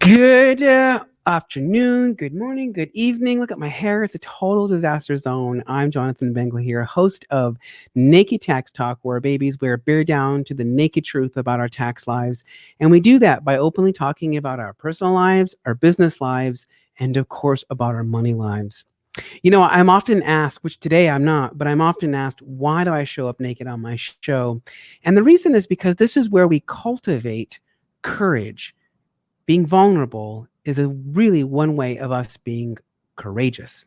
Good afternoon, good morning, good evening. Look at my hair. It's a total disaster zone. I'm Jonathan Bengal here, host of Naked Tax Talk, where babies wear bare down to the naked truth about our tax lives. And we do that by openly talking about our personal lives, our business lives, and of course, about our money lives. I'm often asked, which today I'm not, but I'm often asked, why do I show up naked on my show? And the reason is because this is where we cultivate courage. Being vulnerable is a really one way of us being courageous.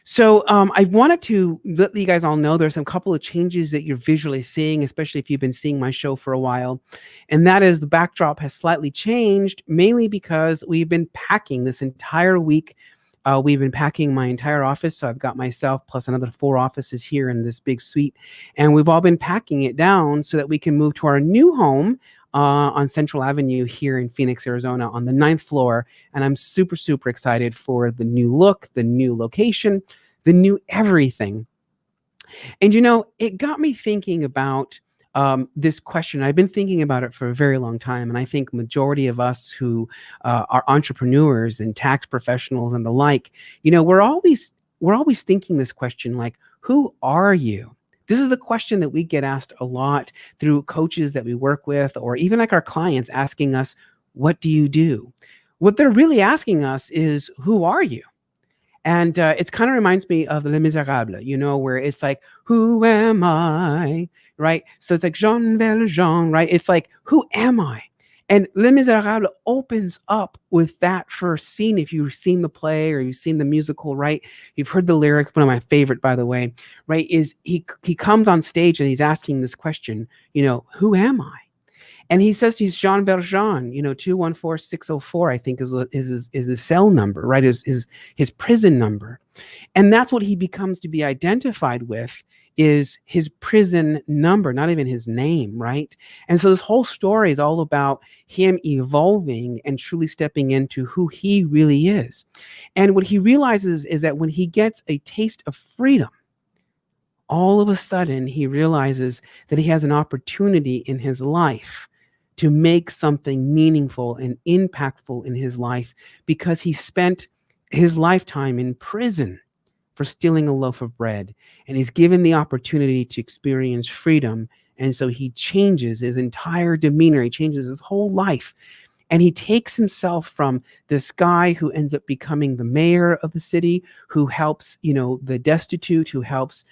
So I wanted to let you guys all know there's some couple of changes that you're visually seeing, especially if you've been seeing my show for a while. And that is the backdrop has slightly changed, mainly because we've been packing this entire week. We've been packing my entire office. So I've got myself plus another 4 offices here in this big suite. And we've all been packing it down so that we can move to our new home on Central Avenue here in Phoenix, Arizona on the 9th floor. And I'm super, super excited for the new look, the new location, the new everything. And it got me thinking about this question. I've been thinking about it for a very long time. And I think majority of us who are entrepreneurs and tax professionals and the like, we're always thinking this question like, who are you? This is the question that we get asked a lot through coaches that we work with, or even like our clients asking us, what do you do? What they're really asking us is, who are you? And it kind of reminds me of Les Miserables, where it's like, who am I? Right? So it's like Jean Valjean, right? It's like, who am I? And Les Miserables opens up with that first scene. If you've seen the play or you've seen the musical, right? You've heard the lyrics. One of my favorite, by the way, right? Is he comes on stage and he's asking this question, who am I? And he says he's Jean Valjean, 214604, I think is his cell number, right? His prison number. And that's what he becomes to be identified with, is his prison number, not even his name, right? And so this whole story is all about him evolving and truly stepping into who he really is. And what he realizes is that when he gets a taste of freedom, all of a sudden he realizes that he has an opportunity in his life to make something meaningful and impactful in his life, because he spent his lifetime in prison for stealing a loaf of bread. And he's given the opportunity to experience freedom. And so he changes his entire demeanor. He changes his whole life. And he takes himself from this guy who ends up becoming the mayor of the city, who helps, the destitute, who helps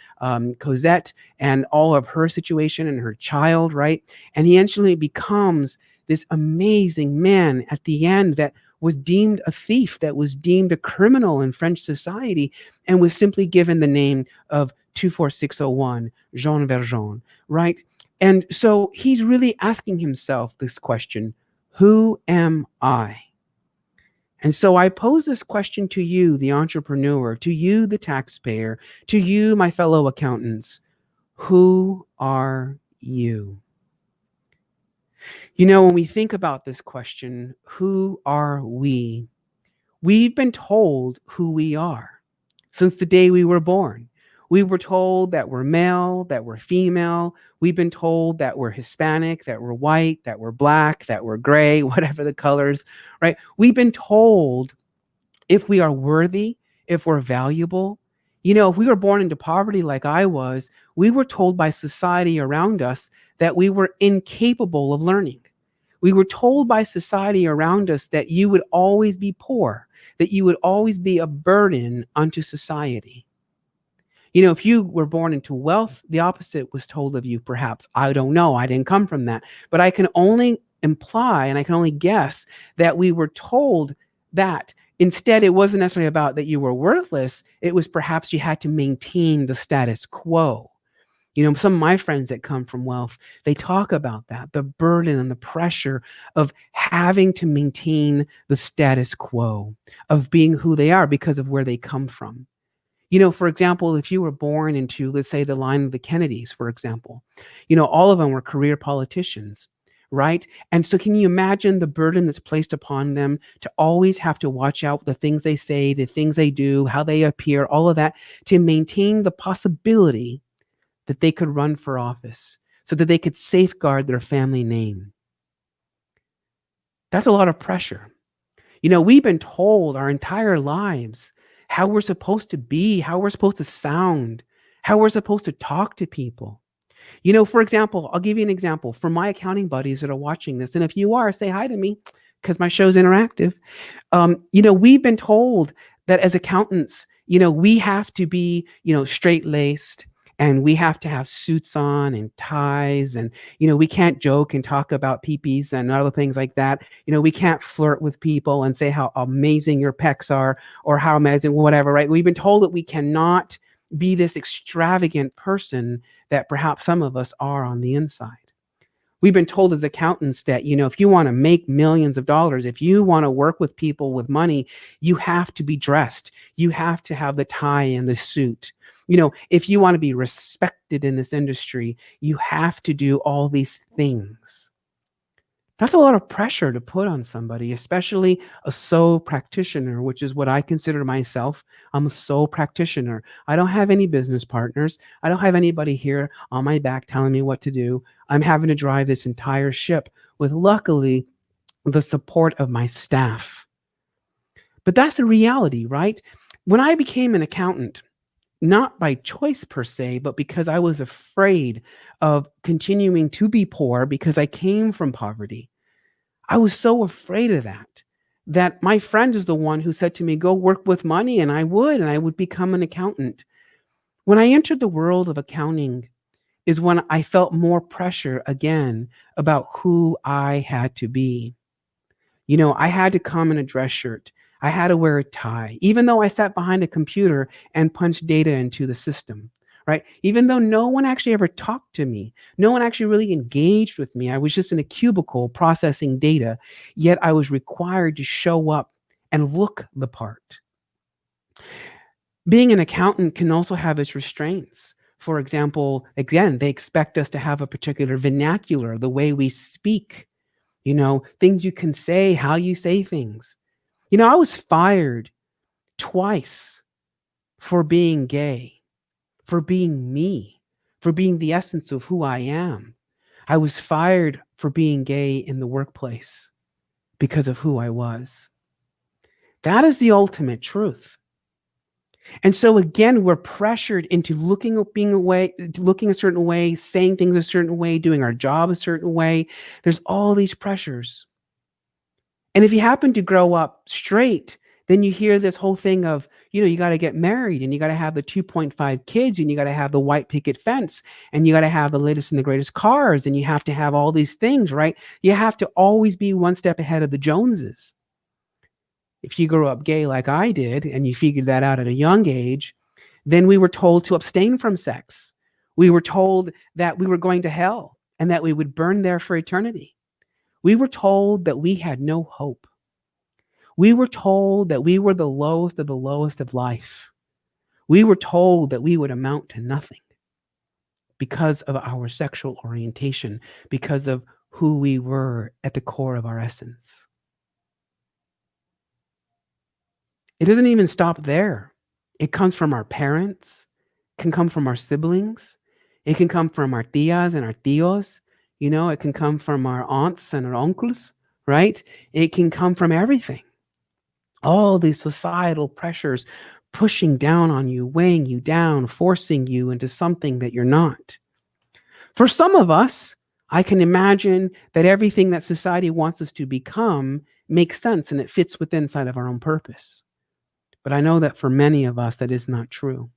Cosette and all of her situation and her child, right? And he eventually becomes this amazing man at the end that was deemed a thief, that was deemed a criminal in French society, and was simply given the name of 24601, Jean Valjean, right? And so he's really asking himself this question, who am I? And so I pose this question to you, the entrepreneur, to you, the taxpayer, to you, my fellow accountants. Who are you? When we think about this question, who are we? We've been told who we are since the day we were born. We were told that we're male, that we're female. We've been told that we're Hispanic, that we're white, that we're black, that we're gray, whatever the colors, right? We've been told if we are worthy, if we're valuable. If we were born into poverty like I was, we were told by society around us that we were incapable of learning. We were told by society around us that you would always be poor, that you would always be a burden unto society. If you were born into wealth, the opposite was told of you, perhaps. I don't know. I didn't come from that. But I can only imply and I can only guess that we were told that. Instead, it wasn't necessarily about that you were worthless. It was perhaps you had to maintain the status quo. Some of my friends that come from wealth, they talk about that, the burden and the pressure of having to maintain the status quo, of being who they are because of where they come from. For example, if you were born into, let's say, the line of the Kennedys, for example, all of them were career politicians, right? And so can you imagine the burden that's placed upon them to always have to watch out the things they say, the things they do, how they appear, all of that, to maintain the possibility that they could run for office so that they could safeguard their family name? That's a lot of pressure. We've been told our entire lives how we're supposed to be, how we're supposed to sound, how we're supposed to talk to people. For example, I'll give you an example for my accounting buddies that are watching this. And if you are, say hi to me because my show's interactive. We've been told that as accountants, we have to be, straight laced, and we have to have suits on and ties, and we can't joke and talk about peepees and other things like that. We can't flirt with people and say how amazing your pecs are or how amazing whatever, right? We've been told that we cannot be this extravagant person that perhaps some of us are on the inside. We've been told as accountants that, if you want to make millions of dollars, if you want to work with people with money, you have to be dressed. You have to have the tie and the suit. If you want to be respected in this industry, you have to do all these things. That's a lot of pressure to put on somebody, especially a sole practitioner, which is what I consider myself. I'm a sole practitioner. I don't have any business partners. I don't have anybody here on my back telling me what to do. I'm having to drive this entire ship with, luckily, the support of my staff. But that's the reality, right? When I became an accountant, not by choice per se, but because I was afraid of continuing to be poor because I came from poverty. I was so afraid of that my friend is the one who said to me, go work with money. And I would become an accountant. When I entered the world of accounting is when I felt more pressure again about who I had to be. I had to come in a dress shirt. I had to wear a tie, even though I sat behind a computer and punched data into the system, right? Even though no one actually ever talked to me, no one actually really engaged with me. I was just in a cubicle processing data, yet I was required to show up and look the part. Being an accountant can also have its restraints. For example, again, they expect us to have a particular vernacular, the way we speak, things you can say, how you say things. I was fired twice for being gay, for being me, for being the essence of who I am. I was fired for being gay in the workplace because of who I was. That is the ultimate truth. And so again, we're pressured into looking a certain way, saying things a certain way, doing our job a certain way. There's all these pressures. And if you happen to grow up straight, then you hear this whole thing of, you got to get married and you got to have the 2.5 kids and you got to have the white picket fence and you got to have the latest and the greatest cars and you have to have all these things, right? You have to always be one step ahead of the Joneses. If you grew up gay like I did and you figured that out at a young age, then we were told to abstain from sex. We were told that we were going to hell and that we would burn there for eternity. We were told that we had no hope. We were told that we were the lowest of life. We were told that we would amount to nothing because of our sexual orientation, because of who we were at the core of our essence. It doesn't even stop there. It comes from our parents, can come from our siblings, it can come from our tias and our tios. It can come from our aunts and our uncles, right? It can come from everything. All these societal pressures pushing down on you, weighing you down, forcing you into something that you're not. For some of us, I can imagine that everything that society wants us to become makes sense and it fits within inside of our own purpose. But I know that for many of us, that is not true.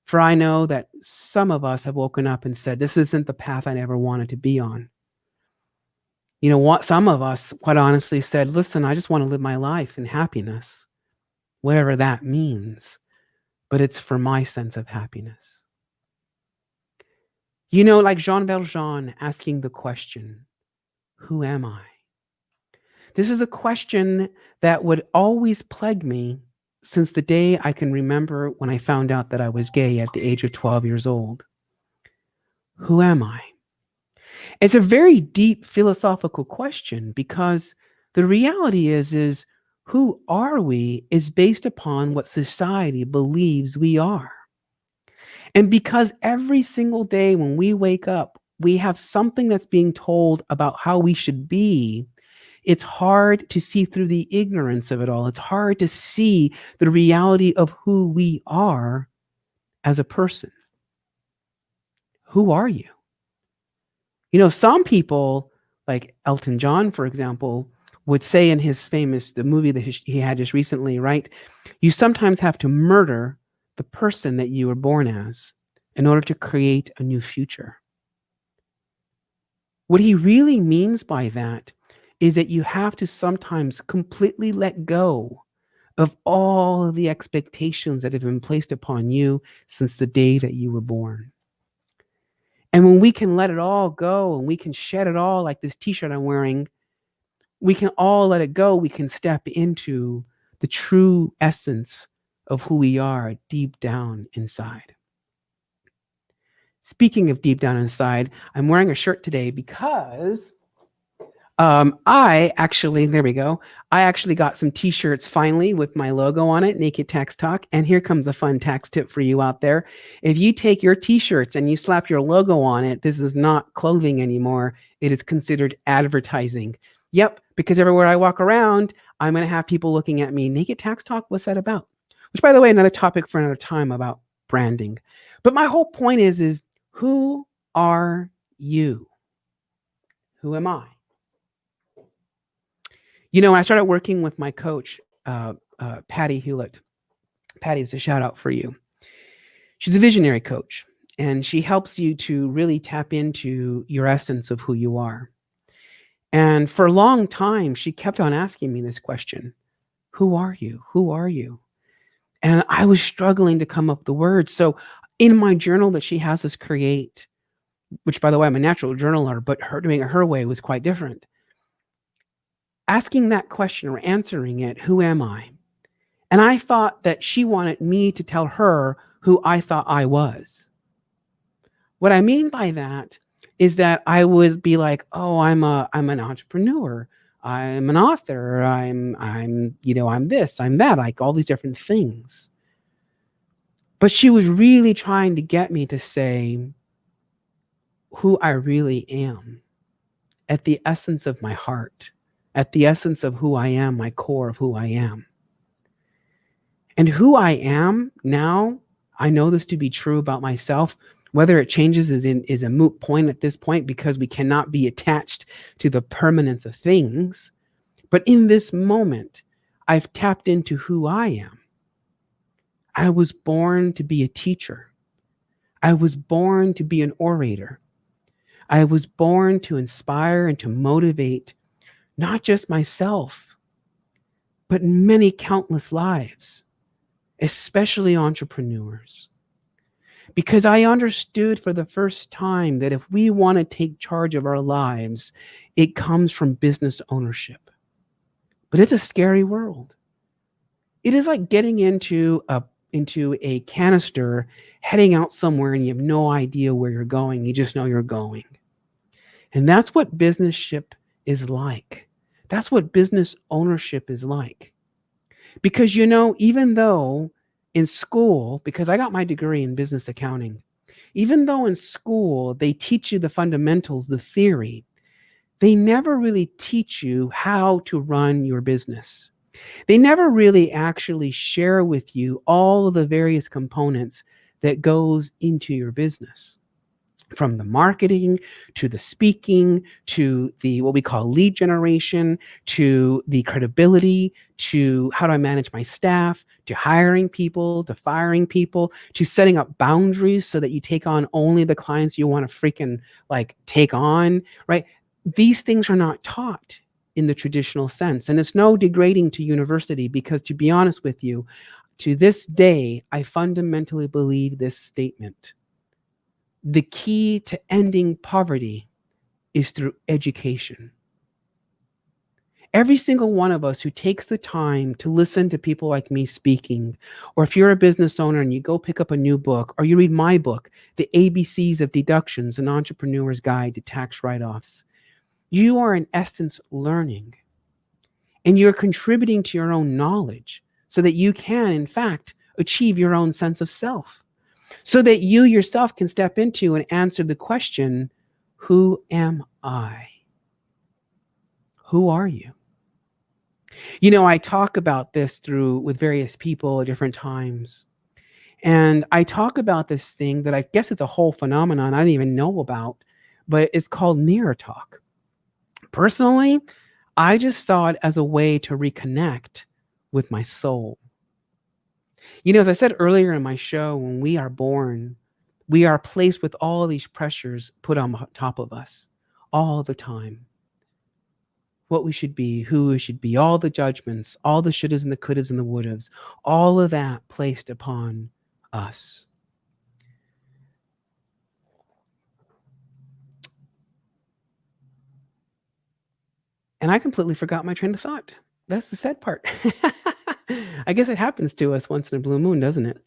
For I know that some of us have woken up and said, this isn't the path I ever wanted to be on. Some of us, quite honestly, said, listen, I just want to live my life in happiness, whatever that means, but it's for my sense of happiness. Like Jean Valjean asking the question, who am I? This is a question that would always plague me since the day I can remember when I found out that I was gay at the age of 12 years old. Who am I? It's a very deep philosophical question because the reality is who are we is based upon what society believes we are. And because every single day when we wake up, we have something that's being told about how we should be, It's hard to see through the ignorance of it all. It's hard to see the reality of who we are as a person. Who are you? Some people, like Elton John, for example, would say in his the movie that he had just recently, right? You sometimes have to murder the person that you were born as in order to create a new future. What he really means by that is that you have to sometimes completely let go of all of the expectations that have been placed upon you since the day that you were born. And when we can let it all go and we can shed it all, like this t-shirt I'm wearing, we can all let it go. We can step into the true essence of who we are deep down inside. Speaking of deep down inside, I'm wearing a shirt today because I actually got some t-shirts finally with my logo on it, Naked Tax Talk. And here comes a fun tax tip for you out there. If you take your t-shirts and you slap your logo on it, this is not clothing anymore. It is considered advertising. Yep, because everywhere I walk around, I'm going to have people looking at me. Naked Tax Talk, what's that about? Which, by the way, another topic for another time about branding. But my whole point is who are you? Who am I? When I started working with my coach, Patty Hewlett, Patty is a shout out for you. She's a visionary coach, and she helps you to really tap into your essence of who you are. And for a long time, she kept on asking me this question: who are you? Who are you? And I was struggling to come up with the words. So in my journal that she has us create, which, by the way, I'm a natural journaler, but her doing it her way was quite different. Asking that question or answering it, who am I? And I thought that she wanted me to tell her who I thought I was. What I mean by that is that I would be like, oh, I'm an entrepreneur. I'm an author. I'm this, I'm that, like all these different things. But she was really trying to get me to say who I really am at the essence of my heart, at the essence of who I am, my core of who I am. And who I am now, I know this to be true about myself. Whether it changes is a moot point at this point, because we cannot be attached to the permanence of things. But in this moment, I've tapped into who I am. I was born to be a teacher. I was born to be an orator. I was born to inspire and to motivate not just myself, but many countless lives, especially entrepreneurs. Because I understood for the first time that if we want to take charge of our lives, it comes from business ownership. But it's a scary world. It is like getting into a canister, heading out somewhere, and you have no idea where you're going. You just know you're going. And that's what businessship is like. That's what business ownership is like. Because, even though in school, because I got my degree in business accounting, even though in school they teach you the fundamentals, the theory, they never really teach you how to run your business. They never really actually share with you all of the various components that goes into your business. From the marketing to the speaking to the what we call lead generation to the credibility to how do I manage my staff to hiring people to firing people to setting up boundaries so that you take on only the clients you want to freaking take on, right? These things are not taught in the traditional sense. And it's no degrading to university, because to be honest with you, to this day, I fundamentally believe this statement. The key to ending poverty is through education. Every single one of us who takes the time to listen to people like me speaking, or if you're a business owner and you go pick up a new book, or you read my book, The ABCs of Deductions, An Entrepreneur's Guide to Tax Write-Offs, you are in essence learning. And you're contributing to your own knowledge so that you can, in fact, achieve your own sense of self. So that you yourself can step into and answer the question, who am I? Who are you? I talk about this through with various people at different times. And I talk about this thing that I guess it's a whole phenomenon I didn't even know about, but it's called mirror talk. Personally, I just saw it as a way to reconnect with my soul. As I said earlier in my show, when we are born, we are placed with all these pressures put on top of us all the time. What we should be, who we should be, all the judgments, all the shouldas and the couldas and the wouldas, all of that placed upon us. And I completely forgot my train of thought. That's the sad part. I guess it happens to us once in a blue moon, doesn't it?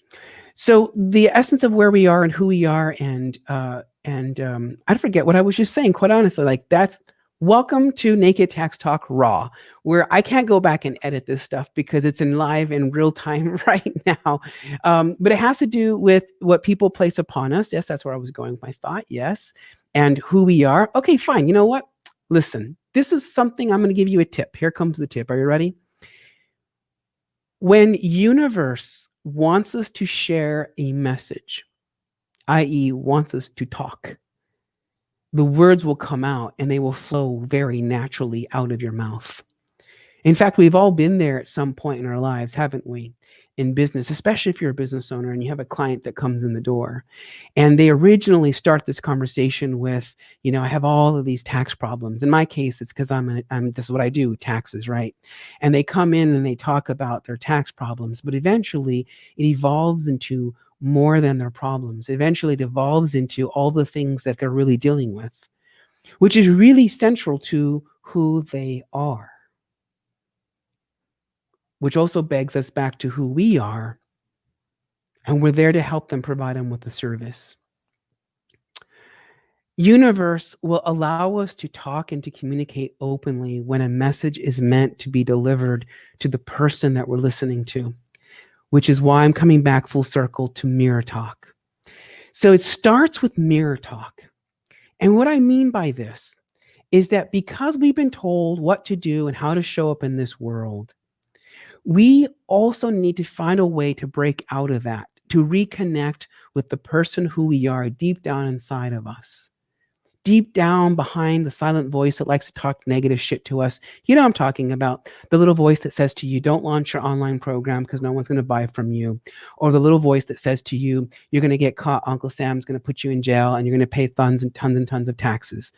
So the essence of where we are and who we are, and I forget what I was just saying. Quite honestly, like that's welcome to Naked Tax Talk Raw, where I can't go back and edit this stuff because it's in live in real time right now. But it has to do with what people place upon us. Yes, that's where I was going with my thought. Yes, and who we are. Okay, fine. You know what? Listen, this is something I'm going to give you a tip. Here comes the tip. Are you ready? When universe wants us to share a message, i.e., wants us to talk, the words will come out and they will flow very naturally out of your mouth. In fact, we've all been there at some point in our lives, haven't we? In business, especially if you're a business owner and you have a client that comes in the door and they originally start this conversation with, I have all of these tax problems. In my case, it's because this is what I do, taxes, right? And they come in and they talk about their tax problems, but eventually it evolves into more than their problems. Eventually it evolves into all the things that they're really dealing with, which is really central to who they are. Which also begs us back to who we are, and we're there to help them, provide them with the service. Universe will allow us to talk and to communicate openly when a message is meant to be delivered to the person that we're listening to, which is why I'm coming back full circle to mirror talk. So it starts with mirror talk. And what I mean by this is that because we've been told what to do and how to show up in this world, we also need to find a way to break out of that, to reconnect with the person who we are deep down inside of us. Deep down behind the silent voice that likes to talk negative shit to us. I'm talking about the little voice that says to you, don't launch your online program because no one's going to buy from you. Or the little voice that says to you, you're going to get caught. Uncle Sam's going to put you in jail and you're going to pay tons and tons of taxes.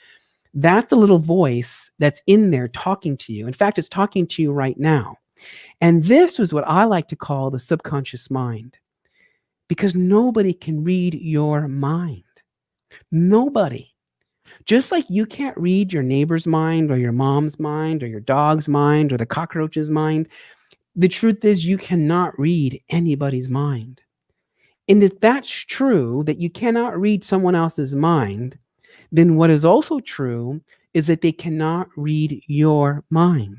That's the little voice that's in there talking to you. In fact, it's talking to you right now. And this was what I like to call the subconscious mind, because nobody can read your mind. Nobody. Just like you can't read your neighbor's mind or your mom's mind or your dog's mind or the cockroach's mind, the truth is you cannot read anybody's mind. And if that's true, that you cannot read someone else's mind, then what is also true is that they cannot read your mind.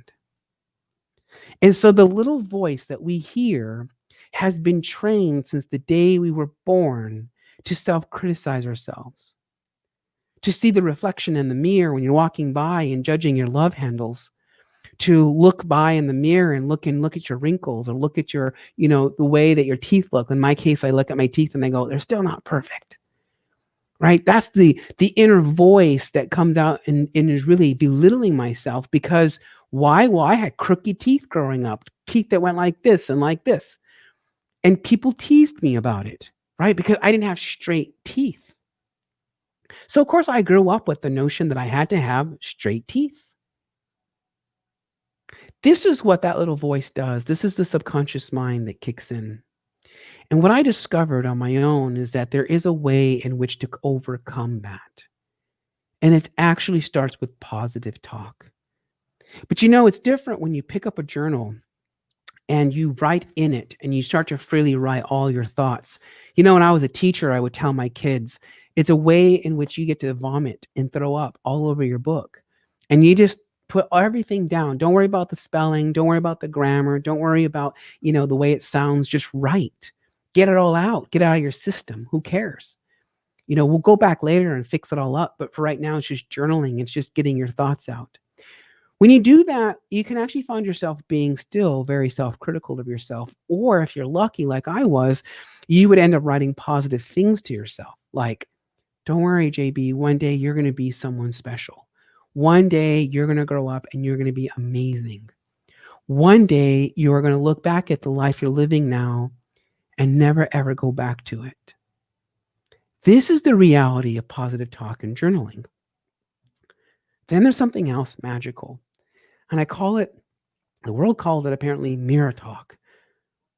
And so the little voice that we hear has been trained since the day we were born to self-criticize ourselves, to see the reflection in the mirror when you're walking by and judging your love handles, to look by in the mirror and look at your wrinkles or look at your, the way that your teeth look. In my case, I look at my teeth and they go, they're still not perfect. Right? That's the inner voice that comes out and is really belittling myself because why? Well, I had crooked teeth growing up, teeth that went like this and like this. And people teased me about it, right? Because I didn't have straight teeth. So, of course, I grew up with the notion that I had to have straight teeth. This is what that little voice does. This is the subconscious mind that kicks in. And what I discovered on my own is that there is a way in which to overcome that. And it actually starts with positive talk. But it's different when you pick up a journal and you write in it and you start to freely write all your thoughts. When I was a teacher, I would tell my kids, it's a way in which you get to vomit and throw up all over your book. And you just put everything down. Don't worry about the spelling. Don't worry about the grammar. Don't worry about, the way it sounds. Just write. Get it all out. Get it out of your system. Who cares? We'll go back later and fix it all up. But for right now, it's just journaling. It's just getting your thoughts out. When you do that, you can actually find yourself being still very self-critical of yourself. Or if you're lucky, like I was, you would end up writing positive things to yourself. Like, don't worry, JB, one day you're going to be someone special. One day you're going to grow up and you're going to be amazing. One day you are going to look back at the life you're living now and never ever go back to it. This is the reality of positive talk and journaling. Then there's something else magical. And the world calls it apparently mirror talk.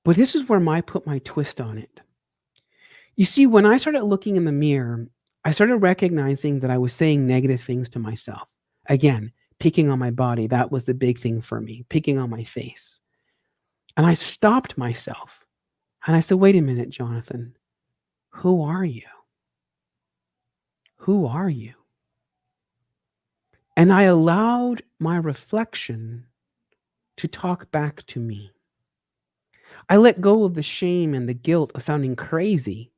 But this is where I put my twist on it. You see, when I started looking in the mirror, I started recognizing that I was saying negative things to myself. Again, picking on my body, that was the big thing for me, picking on my face. And I stopped myself. And I said, wait a minute, Jonathan, who are you? Who are you? And I allowed my reflection to talk back to me. I let go of the shame and the guilt of sounding crazy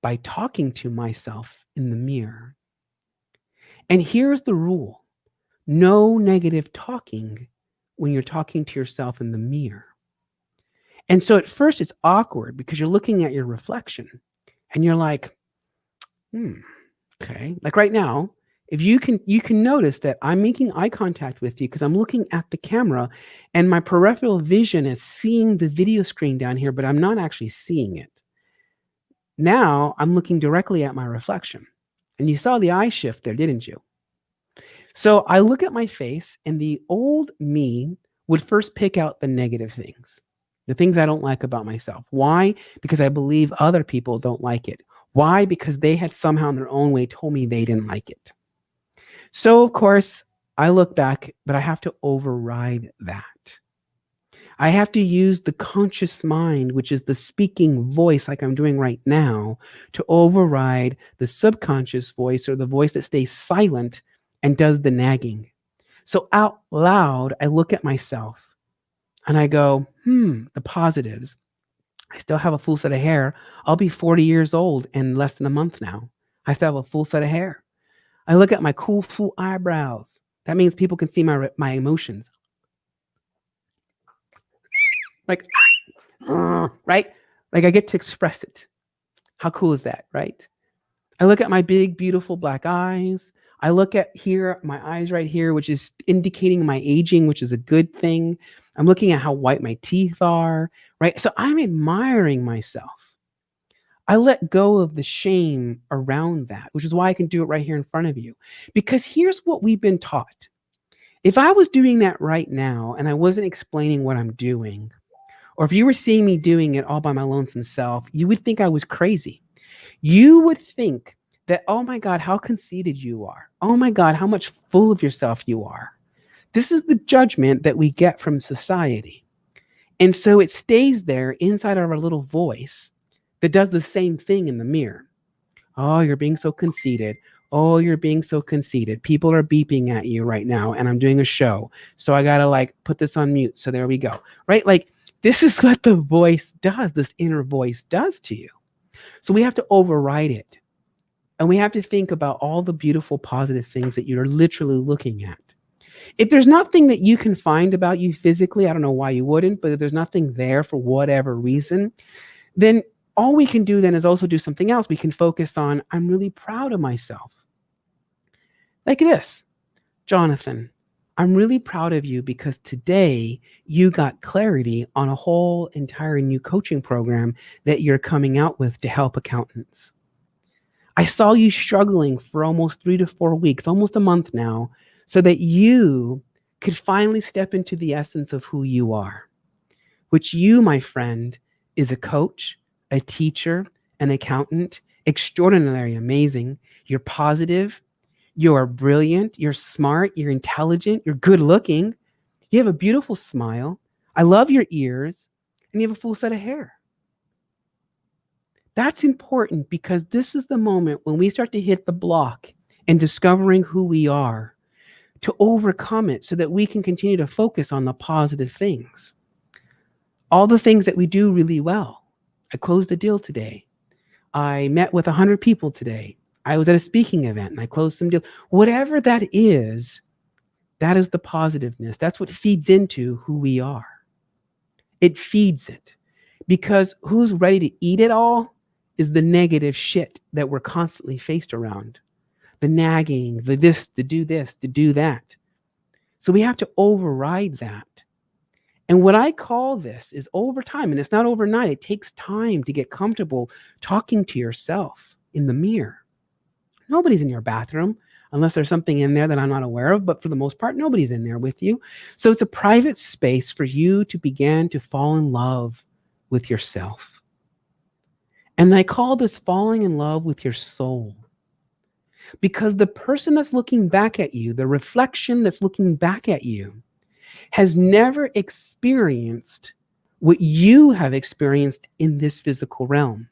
by talking to myself in the mirror. And here's the rule: no negative talking when you're talking to yourself in the mirror. And so at first it's awkward because you're looking at your reflection and you're like, okay. Like right now, if you can notice that I'm making eye contact with you because I'm looking at the camera and my peripheral vision is seeing the video screen down here, but I'm not actually seeing it. Now I'm looking directly at my reflection. And you saw the eye shift there, didn't you? So I look at my face and the old me would first pick out the negative things, the things I don't like about myself. Why? Because I believe other people don't like it. Why? Because they had somehow in their own way told me they didn't like it. So, of course, I look back, but I have to override that. I have to use the conscious mind, which is the speaking voice like I'm doing right now, to override the subconscious voice or the voice that stays silent and does the nagging. So out loud, I look at myself and I go, the positives. I still have a full set of hair. I'll be 40 years old in less than a month now. I still have a full set of hair. I look at my cool, full eyebrows. That means people can see my emotions. Like, right? Like I get to express it. How cool is that, right? I look at my big, beautiful black eyes. I look at here, my eyes right here, which is indicating my aging, which is a good thing. I'm looking at how white my teeth are, right? So I'm admiring myself. I let go of the shame around that, which is why I can do it right here in front of you. Because here's what we've been taught. If I was doing that right now and I wasn't explaining what I'm doing, or if you were seeing me doing it all by my lonesome self, you would think I was crazy. You would think that, oh my God, how conceited you are. Oh my God, how much full of yourself you are. This is the judgment that we get from society. And so it stays there inside of our little voice that does the same thing in the mirror. Oh, you're being so conceited. Oh, you're being so conceited. People are beeping at you right now and I'm doing a show. So I got to like put this on mute. So there we go. Right? Like this is what the voice does. This inner voice does to you. So we have to override it. And we have to think about all the beautiful positive things that you're literally looking at. If there's nothing that you can find about you physically, I don't know why you wouldn't, but if there's nothing there for whatever reason, then all we can do then is also do something else. We can focus on, I'm really proud of myself. Like this, Jonathan, I'm really proud of you because today you got clarity on a whole entire new coaching program that you're coming out with to help accountants. I saw you struggling for almost 3 to 4 weeks, almost a month now, so that you could finally step into the essence of who you are, which you, my friend, is a coach, a teacher, an accountant, extraordinarily amazing. You're positive. You're brilliant. You're smart. You're intelligent. You're good looking. You have a beautiful smile. I love your ears. And you have a full set of hair. That's important because this is the moment when we start to hit the block in discovering who we are to overcome it so that we can continue to focus on the positive things. All the things that we do really well. I closed a deal today. I met with 100 people today. I was at a speaking event and I closed some deals. Whatever that is, That is the positiveness. That's what feeds into who we are. It feeds it. Because who's ready to eat it all is the negative shit that we're constantly faced around. The nagging, the this, the do this, the do that. So we have to override that. And what I call this is over time, and it's not overnight, it takes time to get comfortable talking to yourself in the mirror. Nobody's in your bathroom unless there's something in there that I'm not aware of, but for the most part, nobody's in there with you. So it's a private space for you to begin to fall in love with yourself. And I call this falling in love with your soul. Because the person that's looking back at you, the reflection that's looking back at you, has never experienced what you have experienced in this physical realm.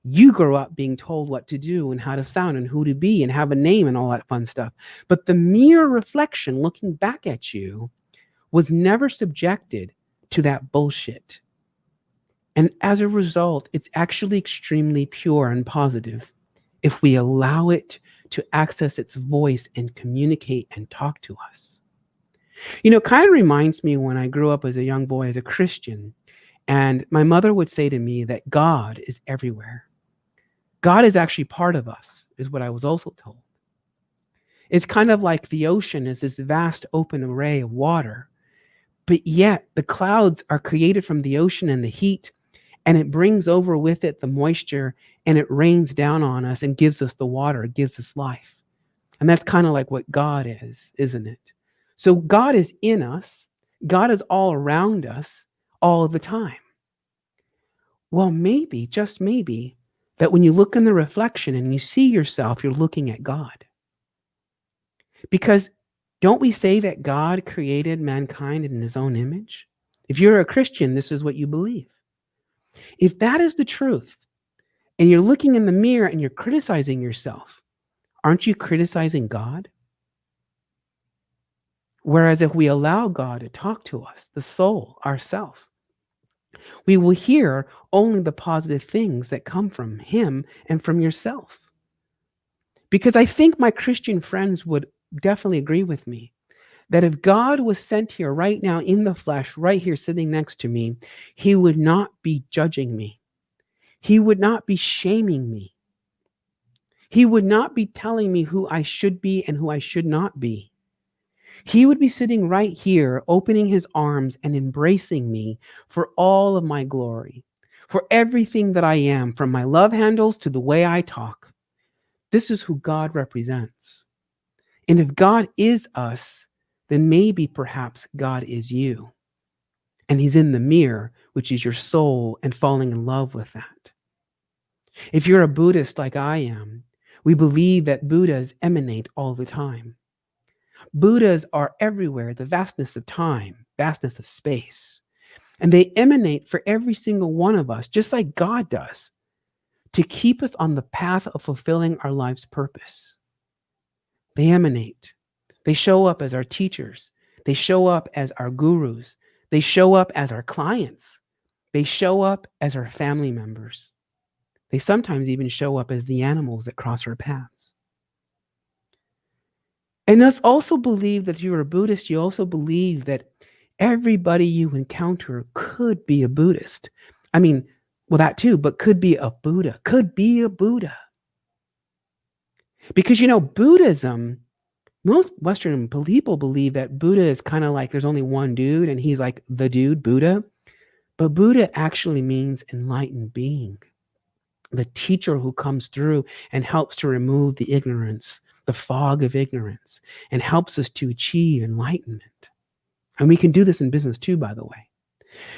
You grow up being told what to do and how to sound and who to be and have a name and all that fun stuff. But the mere reflection looking back at you was never subjected to that bullshit. And as a result, it's actually extremely pure and positive if we allow it to access its voice and communicate and talk to us. You know, it kind of reminds me when I grew up as a young boy, as a Christian, and my mother would say to me that God is everywhere. God is actually part of us, is what I was also told. It's kind of like the ocean is this vast open array of water, but yet the clouds are created from the ocean and the heat, and it brings over with it the moisture, and it rains down on us and gives us the water, it gives us life. And that's kind of like what God is, isn't it? So God is in us. God is all around us all the time. Well, maybe, just maybe, that when you look in the reflection and you see yourself, you're looking at God. Because don't we say that God created mankind in his own image? If you're a Christian, this is what you believe. If that is the truth, and you're looking in the mirror and you're criticizing yourself, aren't you criticizing God? Whereas if we allow God to talk to us, the soul, ourself, we will hear only the positive things that come from him and from yourself. Because I think my Christian friends would definitely agree with me that if God was sent here right now in the flesh, right here sitting next to me, he would not be judging me. He would not be shaming me. He would not be telling me who I should be and who I should not be. He would be sitting right here, opening his arms and embracing me for all of my glory, for everything that I am, from my love handles to the way I talk. This is who God represents. And if God is us, then maybe perhaps God is you. And he's in the mirror, which is your soul, and falling in love with that. If you're a Buddhist like I am, we believe that Buddhas emanate all the time. Buddhas are everywhere, the vastness of time, vastness of space. And they emanate for every single one of us, just like God does, to keep us on the path of fulfilling our life's purpose. They emanate. They show up as our teachers. They show up as our gurus. They show up as our clients. They show up as our family members. They sometimes even show up as the animals that cross our paths. And let's also believe that if you're a Buddhist, you also believe that everybody you encounter could be a Buddhist. I mean, well, that too, but could be a Buddha, could be a Buddha. Because, you know, Buddhism, most Western people believe that Buddha is kind of like there's only one dude and he's like the dude, Buddha. But Buddha actually means enlightened being, the teacher who comes through and helps to remove the ignorance, the fog of ignorance, and helps us to achieve enlightenment. And we can do this in business too, by the way.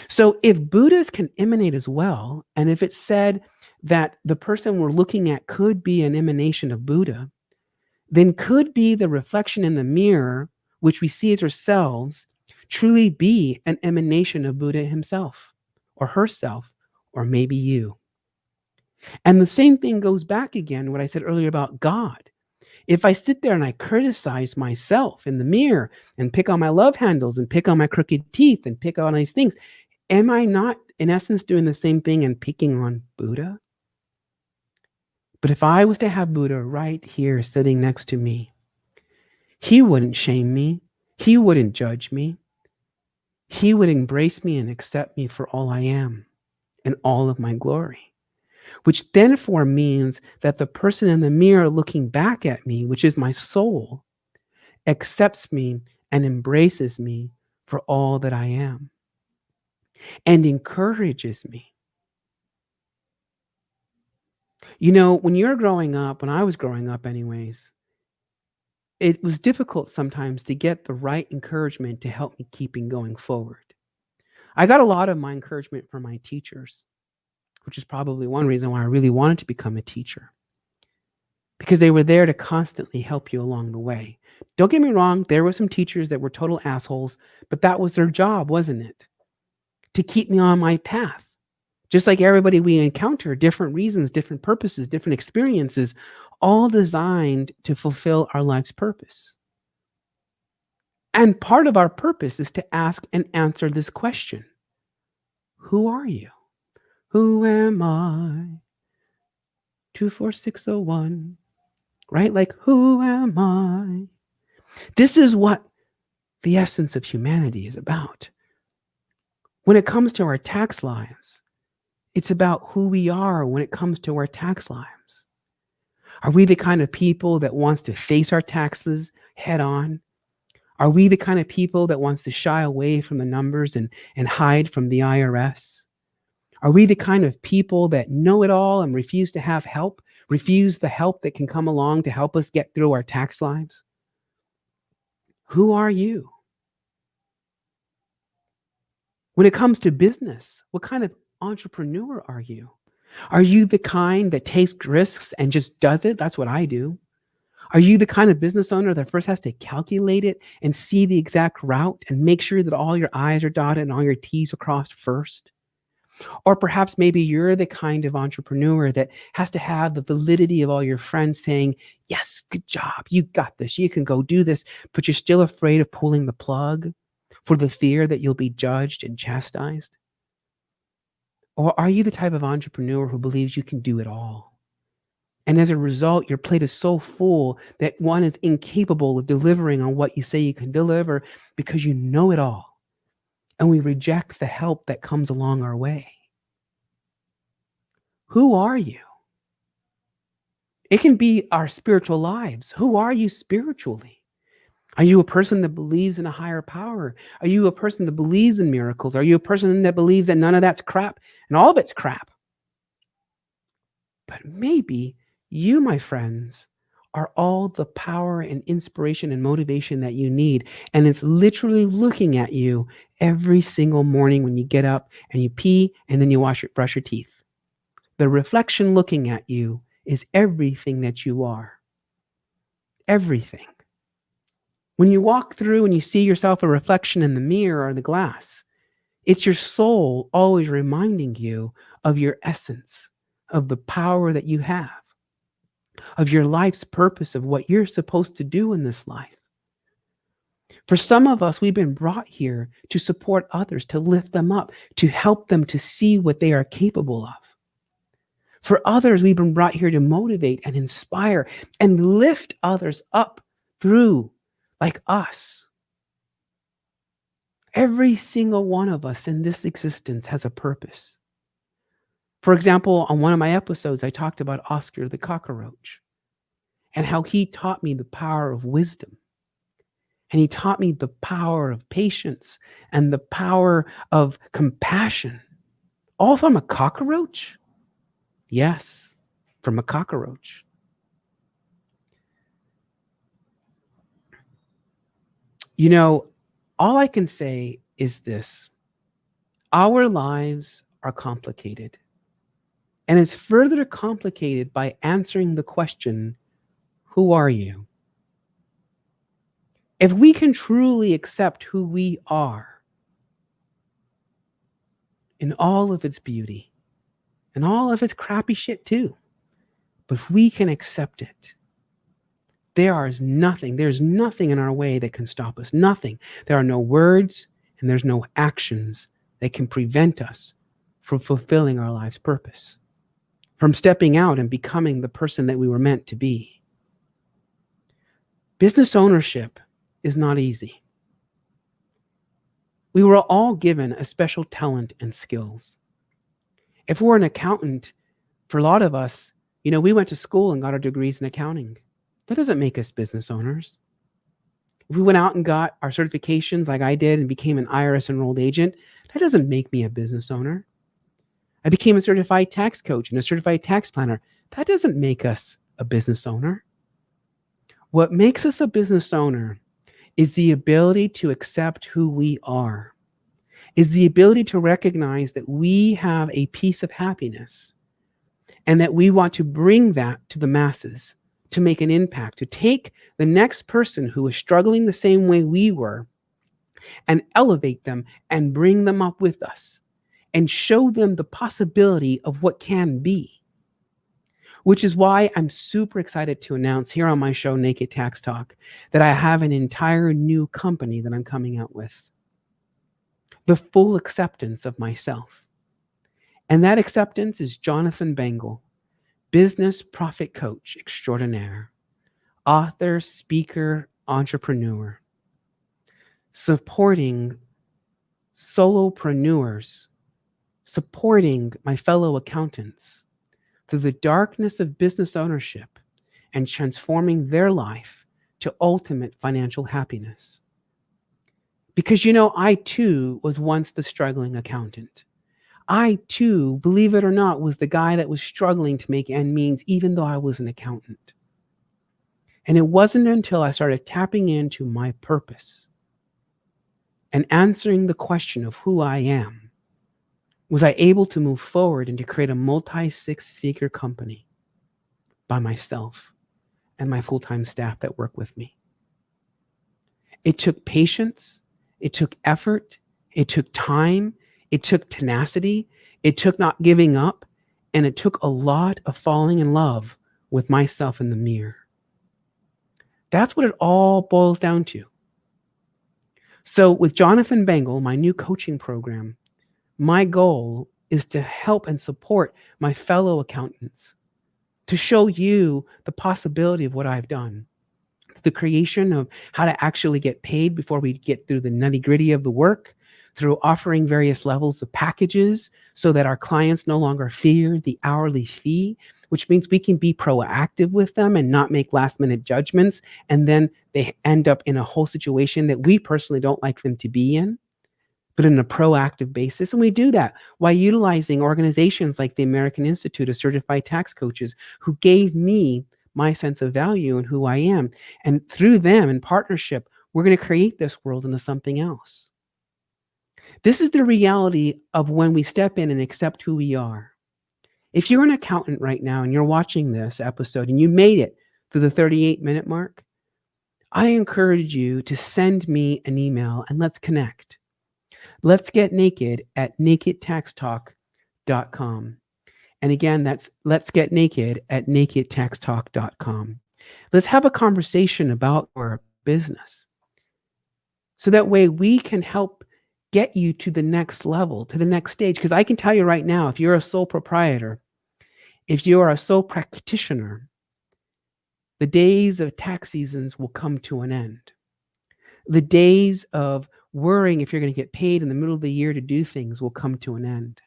So if Buddhas can emanate as well, and if it's said that the person we're looking at could be an emanation of Buddha, then could be the reflection in the mirror, which we see as ourselves, truly be an emanation of Buddha himself or herself, or maybe you. And the same thing goes back again, what I said earlier about God. If I sit there and I criticize myself in the mirror and pick on my love handles and pick on my crooked teeth and pick on these things, am I not, in essence, doing the same thing and picking on Buddha? But if I was to have Buddha right here sitting next to me, He wouldn't shame me. He wouldn't judge me. He would embrace me and accept me for all I am and all of my glory, which therefore means that the person in the mirror looking back at me, which is my soul, accepts me and embraces me for all that I am and encourages me. You know, when you're growing up, when I was growing up anyways, it was difficult sometimes to get the right encouragement to help me keeping going forward. I got a lot of my encouragement from my teachers, which is probably one reason why I really wanted to become a teacher, because they were there to constantly help you along the way. Don't get me wrong, there were some teachers that were total assholes, but that was their job, wasn't it? To keep me on my path. Just like everybody we encounter, different reasons, different purposes, different experiences, all designed to fulfill our life's purpose. And part of our purpose is to ask and answer this question. Who are you? Who am I? 24601. Right? Like, who am I? This is what the essence of humanity is about. When it comes to our tax lives, it's about who we are when it comes to our tax lives. Are we the kind of people that wants to face our taxes head on? Are we the kind of people that wants to shy away from the numbers and hide from the IRS? Are we the kind of people that know it all and refuse to have help, refuse the help that can come along to help us get through our tax lives? Who are you? When it comes to business, what kind of entrepreneur are you? Are you the kind that takes risks and just does it? That's what I do. Are you the kind of business owner that first has to calculate it and see the exact route and make sure that all your I's are dotted and all your T's are crossed first? Or perhaps maybe you're the kind of entrepreneur that has to have the validity of all your friends saying, yes, good job, you got this, you can go do this, but you're still afraid of pulling the plug for the fear that you'll be judged and chastised? Or are you the type of entrepreneur who believes you can do it all? And as a result, your plate is so full that one is incapable of delivering on what you say you can deliver because you know it all. And we reject the help that comes along our way. Who are you? It can be our spiritual lives. Who are you spiritually? Are you a person that believes in a higher power? Are you a person that believes in miracles? Are you a person that believes that none of that's crap and all of it's crap? But maybe you, my friends, are all the power and inspiration and motivation that you need. And it's literally looking at you every single morning when you get up and you pee and then you brush your teeth. The reflection looking at you is everything that you are. Everything. When you walk through and you see yourself a reflection in the mirror or the glass, it's your soul always reminding you of your essence, of the power that you have, of your life's purpose, of what you're supposed to do in this life. For some of us, we've been brought here to support others, to lift them up, to help them to see what they are capable of. For others, we've been brought here to motivate and inspire and lift others up through, like us. Every single one of us in this existence has a purpose. For example, on one of my episodes, I talked about Oscar the cockroach and how he taught me the power of wisdom. And he taught me the power of patience and the power of compassion. All from a cockroach? Yes, from a cockroach. You know, all I can say is this. Our lives are complicated. And it's further complicated by answering the question, who are you? If we can truly accept who we are in all of its beauty and all of its crappy shit too, but if we can accept it, there's nothing in our way that can stop us. Nothing. There are no words and there's no actions that can prevent us from fulfilling our life's purpose, from stepping out and becoming the person that we were meant to be. Business ownership is not easy. We were all given a special talent and skills. If we're an accountant, for a lot of us, we went to school and got our degrees in accounting. That doesn't make us business owners. If we went out and got our certifications like I did and became an IRS enrolled agent, that doesn't make me a business owner. I became a certified tax coach and a certified tax planner. That doesn't make us a business owner. What makes us a business owner is the ability to accept who we are, is the ability to recognize that we have a piece of happiness and that we want to bring that to the masses, to make an impact, to take the next person who is struggling the same way we were and elevate them and bring them up with us and show them the possibility of what can be. Which is why I'm super excited to announce here on my show, Naked Tax Talk, that I have an entire new company that I'm coming out with. The full acceptance of myself. And that acceptance is Jonathan Bengal, business profit coach extraordinaire, author, speaker, entrepreneur, supporting solopreneurs, supporting my fellow accountants through the darkness of business ownership and transforming their life to ultimate financial happiness. Because, I too was once the struggling accountant. I too, believe it or not, was the guy that was struggling to make ends meet, even though I was an accountant. And it wasn't until I started tapping into my purpose and answering the question of who I am, was I able to move forward and to create a multi-six-figure company by myself and my full-time staff that work with me. It took patience, it took effort, it took time, it took tenacity, it took not giving up, and it took a lot of falling in love with myself in the mirror. That's what it all boils down to. So with Jonathan Bengal, my new coaching program, my goal is to help and support my fellow accountants, to show you the possibility of what I've done, the creation of how to actually get paid before we get through the nitty-gritty of the work, through offering various levels of packages so that our clients no longer fear the hourly fee, which means we can be proactive with them and not make last-minute judgments, and then they end up in a whole situation that we personally don't like them to be in, but in a proactive basis. And we do that while utilizing organizations like the American Institute of Certified Tax Coaches, who gave me my sense of value and who I am. And through them, in partnership, we're going to create this world into something else. This is the reality of when we step in and accept who we are. If you're an accountant right now and you're watching this episode and you made it through the 38-minute mark, I encourage you to send me an email and let's connect. Let's get naked at nakedtaxtalk.com. And again, that's let's get naked at nakedtaxtalk.com. Let's have a conversation about our business. So that way we can help get you to the next level, to the next stage. Because I can tell you right now, if you're a sole proprietor, if you are a sole practitioner, the days of tax seasons will come to an end. The days of worrying if you're going to get paid in the middle of the year to do things will come to an end.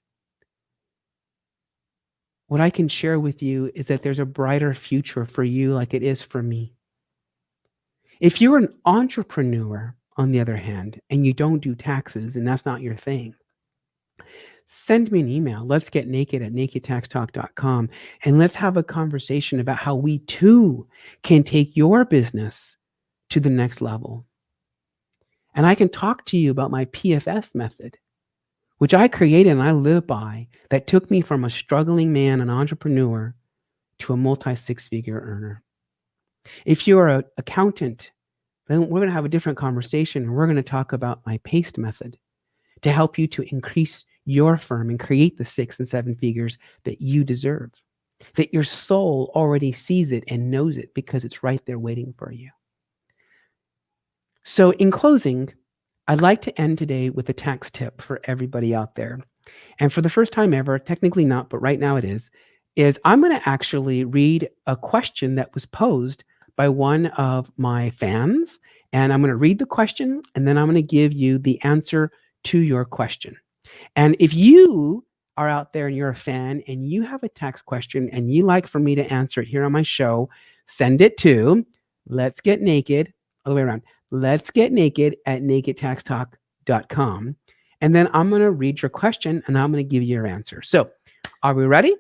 What I can share with you is that there's a brighter future for you like it is for me. If you're an entrepreneur, on the other hand, and you don't do taxes and that's not your thing, send me an email. Let's get naked at nakedtaxtalk.com and let's have a conversation about how we too can take your business to the next level. And I can talk to you about my PFS method, which I created and I live by, that took me from a struggling man, an entrepreneur, to a multi-six-figure earner. If you're an accountant, then we're going to have a different conversation and we're going to talk about my PASTE method to help you to increase your firm and create the 6 and 7 figures that you deserve, that your soul already sees it and knows it because it's right there waiting for you. So in closing, I'd like to end today with a tax tip for everybody out there. And for the first time ever, technically not, but right now it is I'm going to actually read a question that was posed by one of my fans. And I'm going to read the question, and then I'm going to give you the answer to your question. And if you are out there and you're a fan and you have a tax question and you like for me to answer it here on my show, send it to Let's Get Naked, all the way around, Let's Get Naked at nakedtaxtalk.com. And then I'm going to read your question and I'm going to give you your answer. So are we ready?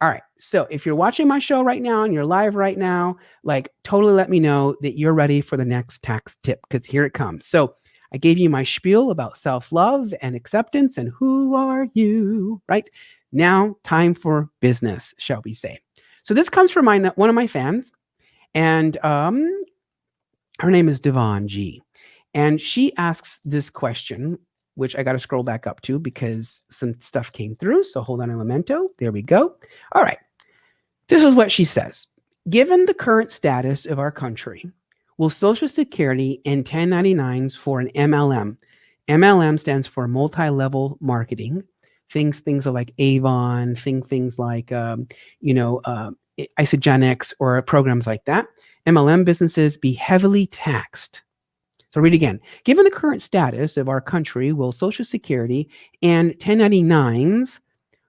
All right. So if you're watching my show right now and you're live right now, like totally let me know that you're ready for the next tax tip, because here it comes. So I gave you my spiel about self-love and acceptance and who are you, right? Now time for business, shall we say. So this comes from one of my fans, and her name is Devon G. And she asks this question, which I got to scroll back up to because some stuff came through. So hold on a momento. There we go. All right. This is what she says. Given the current status of our country, will Social Security and 1099s for an MLM? MLM stands for multi-level marketing. Things like Avon, things like, Isogenics or programs like that. MLM businesses be heavily taxed. So read again. Given the current status of our country, will Social Security and 1099s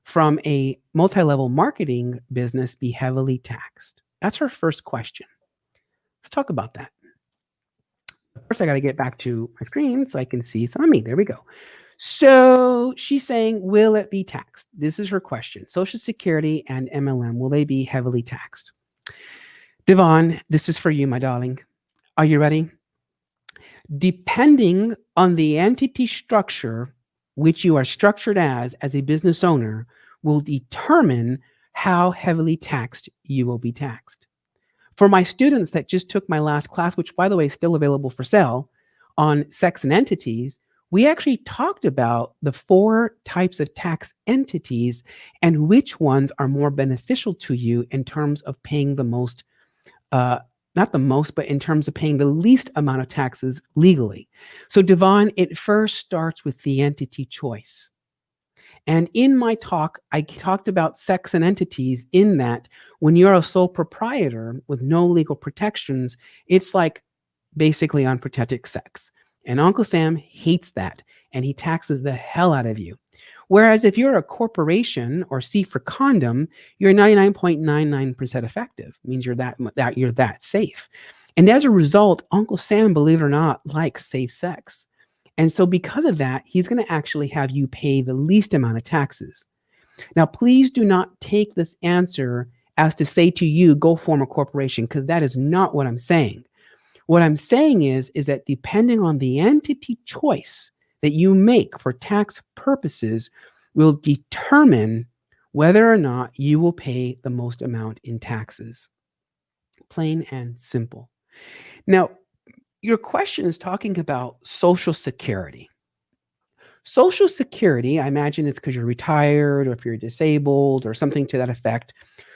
from a multi-level marketing business be heavily taxed? That's her first question. Let's talk about that. First, I got to get back to my screen so I can see some of me. There we go. So she's saying, will it be taxed? This is her question. Social Security and MLM, will they be heavily taxed? Devon, this is for you, my darling. Are you ready? Depending on the entity structure which you are structured as a business owner will determine how heavily taxed you will be taxed. For my students that just took my last class, which by the way is still available for sale, on sex and entities, we actually talked about the 4 types of tax entities and which ones are more beneficial to you in terms of paying the most, not the most, but in terms of paying the least amount of taxes legally. So Devon, it first starts with the entity choice. And in my talk, I talked about sex and entities in that when you're a sole proprietor with no legal protections, it's like basically unprotected sex. And Uncle Sam hates that, and he taxes the hell out of you. Whereas if you're a corporation or C for condom, you're 99.99% effective. It means you're that safe. And as a result, Uncle Sam, believe it or not, likes safe sex. And so because of that, he's going to actually have you pay the least amount of taxes. Now, please do not take this answer as to say to you, go form a corporation, because that is not what I'm saying. What I'm saying is that depending on the entity choice that you make for tax purposes will determine whether or not you will pay the most amount in taxes. Plain and simple. Now, your question is talking about Social Security. Social Security, I imagine it's because you're retired or if you're disabled or something to that effect.